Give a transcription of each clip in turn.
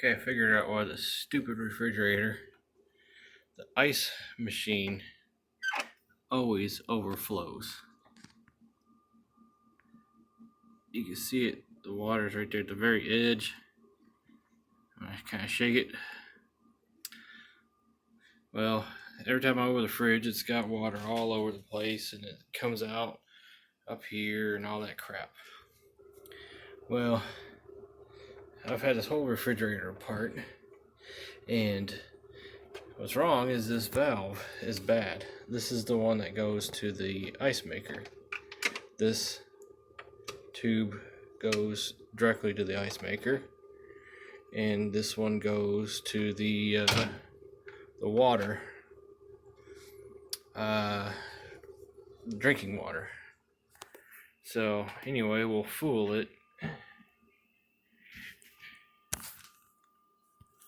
Okay, I figured out why the stupid refrigerator, the ice machine, always overflows. You can see it, the water's right there at the very edge. I kind of shake it. Well, every time I open the fridge, it's got water all over the place and it comes out up here and all that crap. Well, I've had this whole refrigerator apart, and what's wrong is this valve is bad. This is the one that goes to the ice maker. This tube goes directly to the ice maker, and this one goes to the water, drinking water. So anyway, we'll fool it,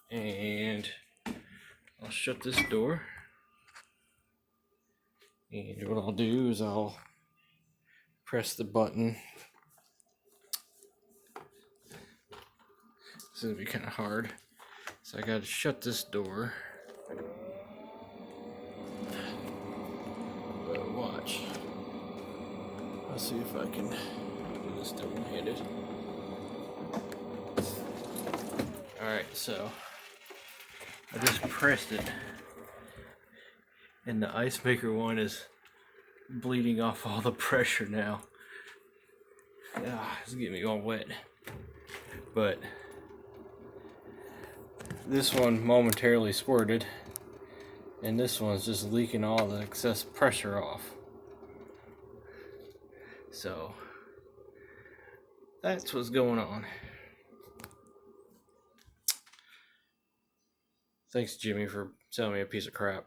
and I'll shut this door, and what I'll do is I'll press the button. This is gonna be kind of hard, so I gotta shut this door. Watch. Let's see if I can do this double-handed. Alright, so I just pressed it, and the ice maker one is bleeding off all the pressure now. It's getting me all wet. But this one momentarily squirted, and this one's just leaking all the excess pressure off. So that's what's going on. Thanks, Jimmy, for selling me a piece of crap.